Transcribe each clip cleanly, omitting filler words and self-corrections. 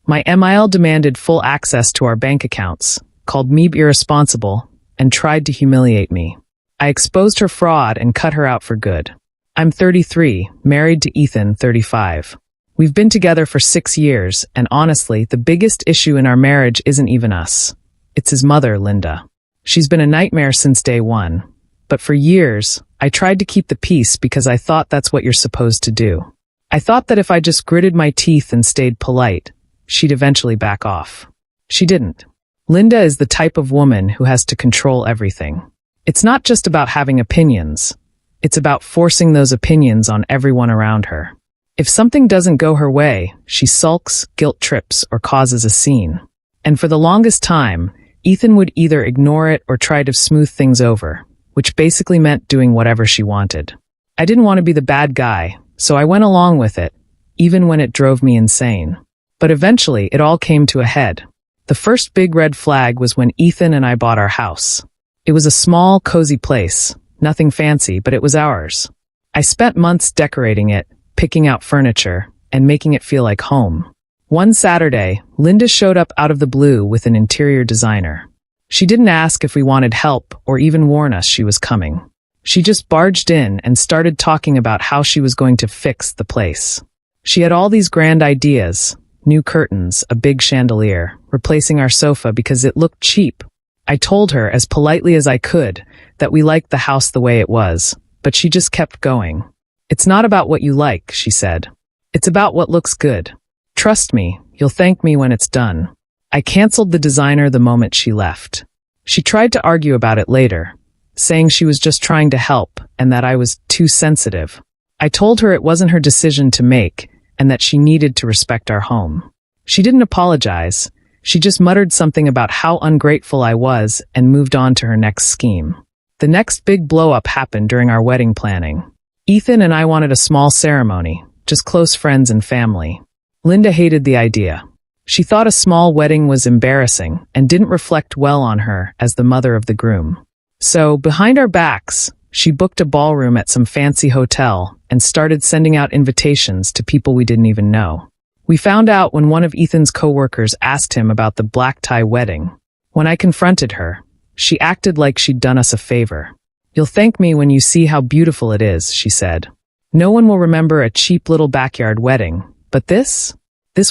My MIL demanded full access to our bank accounts, called me irresponsible, and tried to humiliate me. I exposed her fraud and cut her out for good. I'm 33, married to Ethan, 35. We've been together for 6 years, and honestly, the biggest issue in our marriage isn't even us. It's his mother, Linda. She's been a nightmare since day one. But for years, I tried to keep the peace because I thought that's what you're supposed to do. I thought that if I just gritted my teeth and stayed polite, she'd eventually back off. She didn't. Linda is the type of woman who has to control everything. It's not just about having opinions. It's about forcing those opinions on everyone around her. If something doesn't go her way, she sulks, guilt trips, or causes a scene. And for the longest time, Ethan would either ignore it or try to smooth things over, which basically meant doing whatever she wanted. I didn't want to be the bad guy, so I went along with it, even when it drove me insane. But eventually, it all came to a head. The first big red flag was when Ethan and I bought our house. It was a small, cozy place, nothing fancy, but it was ours. I spent months decorating it, picking out furniture, and making it feel like home. One Saturday, Linda showed up out of the blue with an interior designer. She didn't ask if we wanted help or even warn us she was coming. She just barged in and started talking about how she was going to fix the place. She had all these grand ideas, new curtains, a big chandelier, replacing our sofa because it looked cheap. I told her as politely as I could that we liked the house the way it was, but she just kept going. It's not about what you like, she said. It's about what looks good. Trust me, you'll thank me when it's done. I canceled the designer the moment she left. She tried to argue about it later, saying she was just trying to help and that I was too sensitive. I told her it wasn't her decision to make and that she needed to respect our home. She didn't apologize. She just muttered something about how ungrateful I was and moved on to her next scheme. The next big blow-up happened during our wedding planning. Ethan and I wanted a small ceremony, just close friends and family. Linda hated the idea. She thought a small wedding was embarrassing and didn't reflect well on her as the mother of the groom. So, behind our backs, she booked a ballroom at some fancy hotel and started sending out invitations to people we didn't even know. We found out when one of Ethan's coworkers asked him about the black tie wedding. When I confronted her, she acted like she'd done us a favor. "You'll thank me when you see how beautiful it is," she said. "No one will remember a cheap little backyard wedding, but this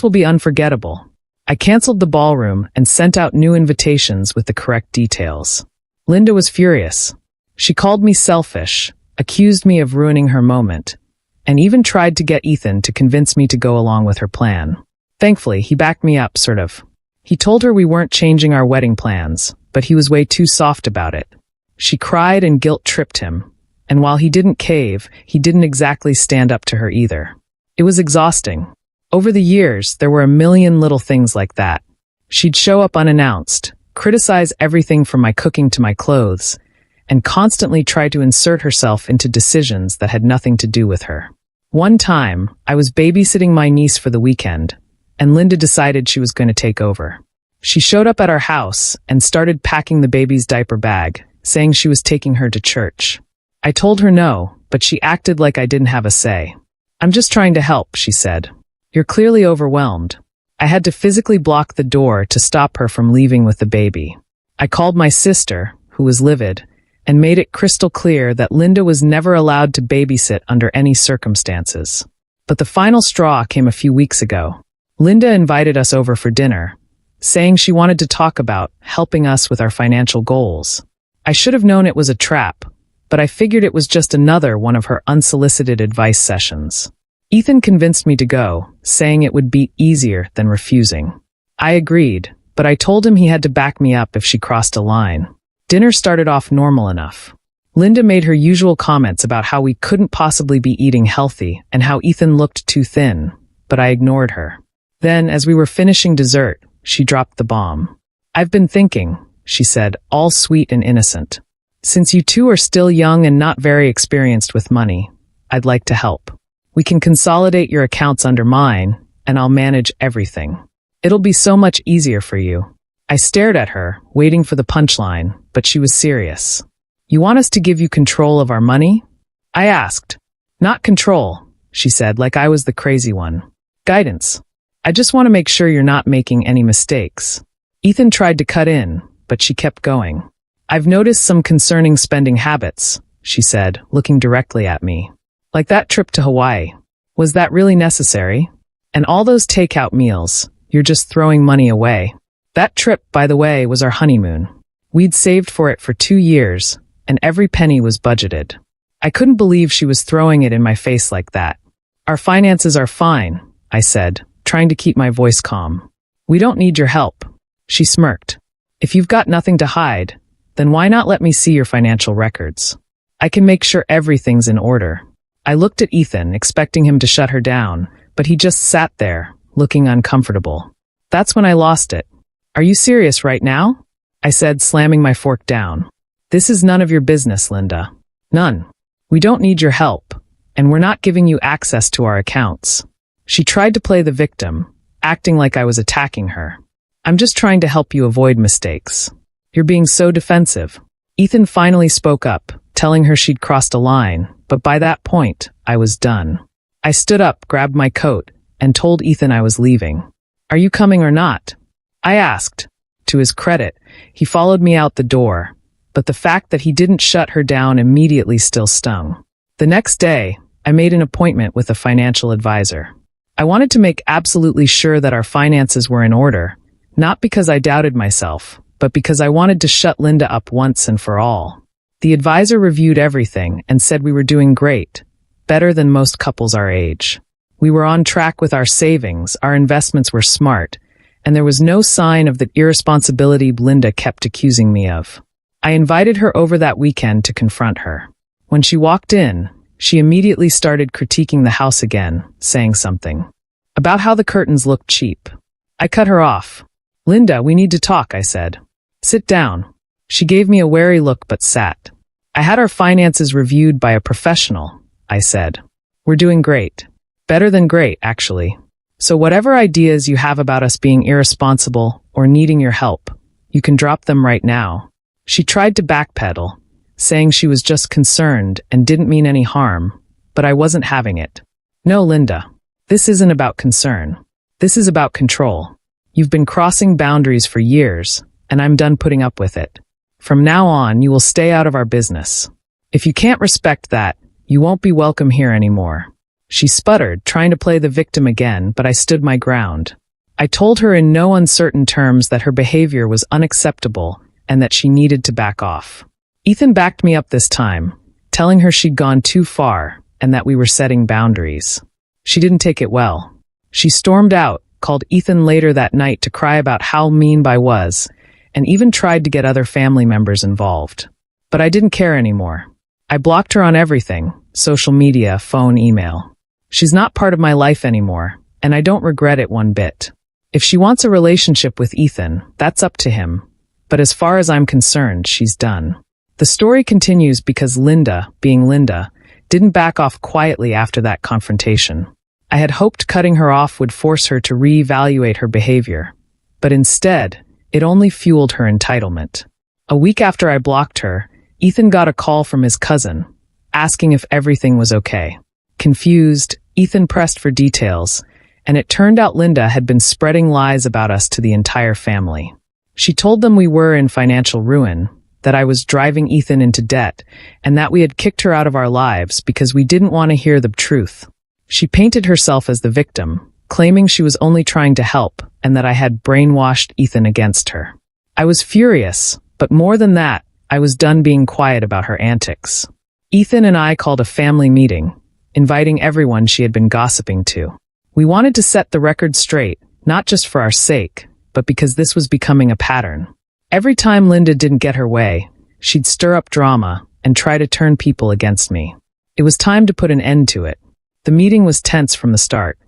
will be unforgettable." I canceled the ballroom and sent out new invitations with the correct details. Linda was furious. She called me selfish, accused me of ruining her moment, and even tried to get Ethan to convince me to go along with her plan. Thankfully, he backed me up, sort of. He told her we weren't changing our wedding plans, but he was way too soft about it. She cried and guilt-tripped him, and while he didn't cave, he didn't exactly stand up to her either. It was exhausting. Over the years, there were a million little things like that. She'd show up unannounced, criticize everything from my cooking to my clothes, and constantly try to insert herself into decisions that had nothing to do with her. One time, I was babysitting my niece for the weekend, and Linda decided she was going to take over. She showed up at our house and started packing the baby's diaper bag, saying she was taking her to church. I told her no, but she acted like I didn't have a say. "I'm just trying to help," she said. "You're clearly overwhelmed." I had to physically block the door to stop her from leaving with the baby. I called my sister, who was livid, and made it crystal clear that Linda was never allowed to babysit under any circumstances. But the final straw came a few weeks ago. Linda invited us over for dinner, saying she wanted to talk about helping us with our financial goals. I should have known it was a trap, but I figured it was just another one of her unsolicited advice sessions. Ethan convinced me to go, saying it would be easier than refusing. I agreed, but I told him he had to back me up if she crossed a line. Dinner started off normal enough. Linda made her usual comments about how we couldn't possibly be eating healthy and how Ethan looked too thin, but I ignored her. Then, as we were finishing dessert, she dropped the bomb. "I've been thinking," she said, all sweet and innocent. "Since you two are still young and not very experienced with money, I'd like to help. We can consolidate your accounts under mine, and I'll manage everything. It'll be so much easier for you." I stared at her, waiting for the punchline, but she was serious. "You want us to give you control of our money?" I asked. "Not control," she said, like I was the crazy one. "Guidance." I just want to make sure you're not making any mistakes. Ethan tried to cut in, but she kept going. I've noticed some concerning spending habits, she said, looking directly at me. Like that trip to Hawaii. Was that really necessary? And all those takeout meals, you're just throwing money away. That trip, by the way, was our honeymoon. We'd saved for it for 2 years, and every penny was budgeted. I couldn't believe she was throwing it in my face like that. Our finances are fine, I said, trying to keep my voice calm. We don't need your help. She smirked. If you've got nothing to hide, then why not let me see your financial records? I can make sure everything's in order. I looked at Ethan, expecting him to shut her down, but he just sat there, looking uncomfortable. That's when I lost it. Are you serious right now? I said, slamming my fork down. This is none of your business, Linda. None. We don't need your help, and we're not giving you access to our accounts. She tried to play the victim, acting like I was attacking her. I'm just trying to help you avoid mistakes. You're being so defensive. Ethan finally spoke up, telling her she'd crossed a line, but by that point, I was done. I stood up, grabbed my coat, and told Ethan I was leaving. Are you coming or not? I asked. To his credit, he followed me out the door, but the fact that he didn't shut her down immediately still stung. The next day, I made an appointment with a financial advisor. I wanted to make absolutely sure that our finances were in order, not because I doubted myself, but because I wanted to shut Linda up once and for all. The advisor reviewed everything and said we were doing great, better than most couples our age. We were on track with our savings, our investments were smart, and there was no sign of the irresponsibility Linda kept accusing me of. I invited her over that weekend to confront her. When she walked in, she immediately started critiquing the house again, saying something about how the curtains looked cheap. I cut her off. Linda, we need to talk, I said. Sit down. She gave me a wary look but sat. I had our finances reviewed by a professional, I said. We're doing great. Better than great, actually. So whatever ideas you have about us being irresponsible or needing your help, you can drop them right now. She tried to backpedal, saying she was just concerned and didn't mean any harm, but I wasn't having it. No, Linda. This isn't about concern. This is about control. You've been crossing boundaries for years, and I'm done putting up with it. From now on, you will stay out of our business. If you can't respect that, you won't be welcome here anymore. She sputtered, trying to play the victim again, but I stood my ground. I told her in no uncertain terms that her behavior was unacceptable and that she needed to back off. Ethan backed me up this time, telling her she'd gone too far and that we were setting boundaries. She didn't take it well. She stormed out, called Ethan later that night to cry about how mean I was, and even tried to get other family members involved. But I didn't care anymore. I blocked her on everything, social media, phone, email. She's not part of my life anymore, and I don't regret it one bit. If she wants a relationship with Ethan, that's up to him. But as far as I'm concerned, she's done. The story continues because Linda, being Linda, didn't back off quietly after that confrontation. I had hoped cutting her off would force her to reevaluate her behavior, but instead, it only fueled her entitlement. A week after I blocked her, Ethan got a call from his cousin, asking if everything was okay. Confused, Ethan pressed for details, and it turned out Linda had been spreading lies about us to the entire family. She told them we were in financial ruin, that I was driving Ethan into debt, and that we had kicked her out of our lives because we didn't want to hear the truth. She painted herself as the victim, claiming she was only trying to help and that I had brainwashed Ethan against her. I was furious, but more than that, I was done being quiet about her antics. Ethan and I called a family meeting, inviting everyone she had been gossiping to. We wanted to set the record straight, not just for our sake, but because this was becoming a pattern. Every time Linda didn't get her way, she'd stir up drama and try to turn people against me. It was time to put an end to it. The meeting was tense from the start.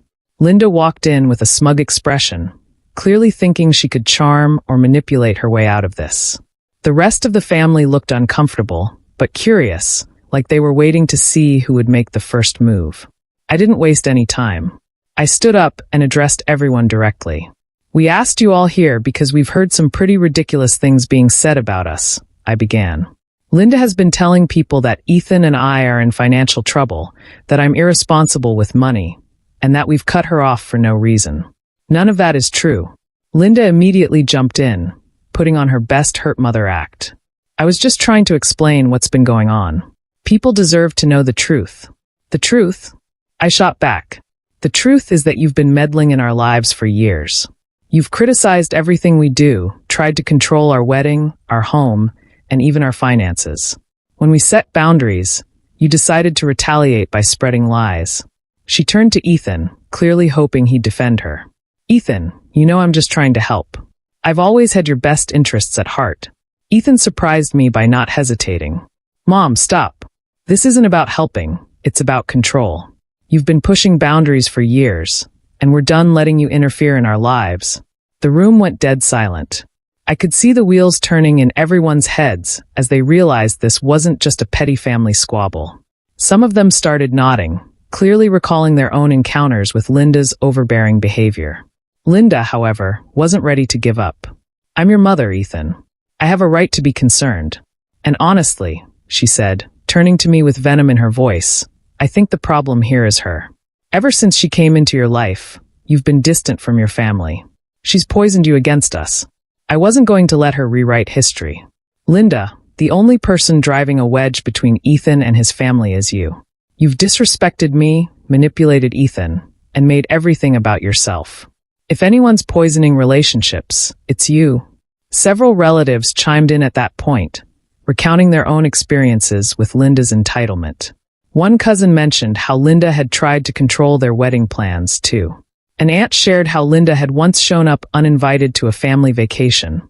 Linda walked in with a smug expression, clearly thinking she could charm or manipulate her way out of this. The rest of the family looked uncomfortable, but curious, like they were waiting to see who would make the first move. I didn't waste any time. I stood up and addressed everyone directly. We asked you all here because we've heard some pretty ridiculous things being said about us, I began. Linda has been telling people that Ethan and I are in financial trouble, that I'm irresponsible with money, and that we've cut her off for no reason. None of that is true. Linda immediately jumped in, putting on her best hurt mother act. I was just trying to explain what's been going on. People deserve to know the truth. The truth? I shot back. The truth is that you've been meddling in our lives for years. You've criticized everything we do, tried to control our wedding, our home, and even our finances. When we set boundaries, you decided to retaliate by spreading lies. She turned to Ethan, clearly hoping he'd defend her. Ethan, you know I'm just trying to help. I've always had your best interests at heart. Ethan surprised me by not hesitating. Mom, stop. This isn't about helping, it's about control. You've been pushing boundaries for years, and we're done letting you interfere in our lives. The room went dead silent. I could see the wheels turning in everyone's heads as they realized this wasn't just a petty family squabble. Some of them started nodding, clearly recalling their own encounters with Linda's overbearing behavior. Linda, however, wasn't ready to give up. I'm your mother, Ethan. I have a right to be concerned. And honestly, she said, turning to me with venom in her voice, I think the problem here is her. Ever since she came into your life, you've been distant from your family. She's poisoned you against us. I wasn't going to let her rewrite history. Linda, the only person driving a wedge between Ethan and his family is you. You've disrespected me, manipulated Ethan, and made everything about yourself. If anyone's poisoning relationships, it's you. Several relatives chimed in at that point, recounting their own experiences with Linda's entitlement. One cousin mentioned how Linda had tried to control their wedding plans, too. An aunt shared how Linda had once shown up uninvited to a family vacation,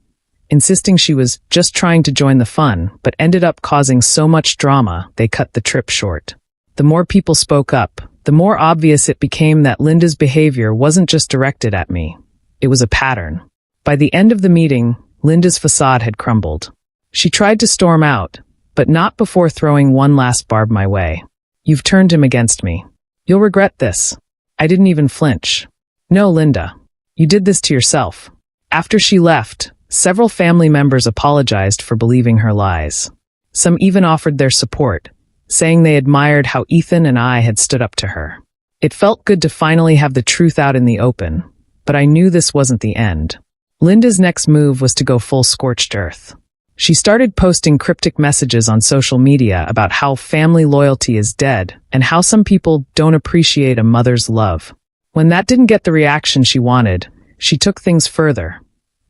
insisting she was just trying to join the fun, but ended up causing so much drama they cut the trip short. The more people spoke up, the more obvious it became that Linda's behavior wasn't just directed at me. It was a pattern. By the end of the meeting, Linda's facade had crumbled. She tried to storm out, but not before throwing one last barb my way. You've turned him against me. You'll regret this. I didn't even flinch. No, Linda. You did this to yourself. After she left, several family members apologized for believing her lies. Some even offered their support, saying they admired how Ethan and I had stood up to her. It felt good to finally have the truth out in the open, but I knew this wasn't the end. Linda's next move was to go full scorched earth. She started posting cryptic messages on social media about how family loyalty is dead and how some people don't appreciate a mother's love. When that didn't get the reaction she wanted, she took things further,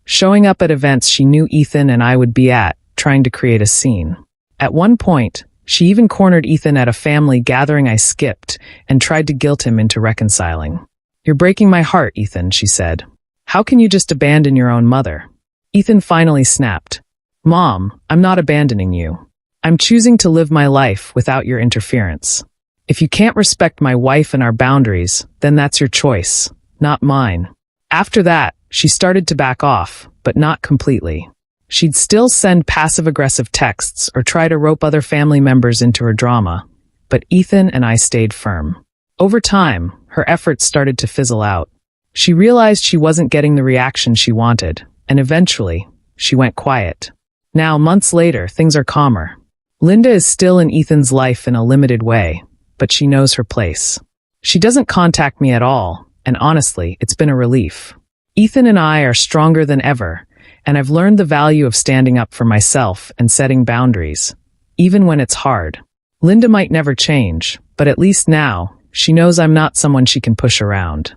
showing up at events she knew Ethan and I would be at, trying to create a scene. At one point, she even cornered Ethan at a family gathering I skipped and tried to guilt him into reconciling. You're breaking my heart, Ethan, she said. How can you just abandon your own mother? Ethan finally snapped. Mom, I'm not abandoning you. I'm choosing to live my life without your interference. If you can't respect my wife and our boundaries, then that's your choice, not mine. After that, she started to back off, but not completely. She'd still send passive-aggressive texts or try to rope other family members into her drama, but Ethan and I stayed firm. Over time, her efforts started to fizzle out. She realized she wasn't getting the reaction she wanted, and eventually, she went quiet. Now, months later, things are calmer. Linda is still in Ethan's life in a limited way, but she knows her place. She doesn't contact me at all, and honestly, it's been a relief. Ethan and I are stronger than ever, and I've learned the value of standing up for myself and setting boundaries, even when it's hard. Linda might never change, but at least now, she knows I'm not someone she can push around.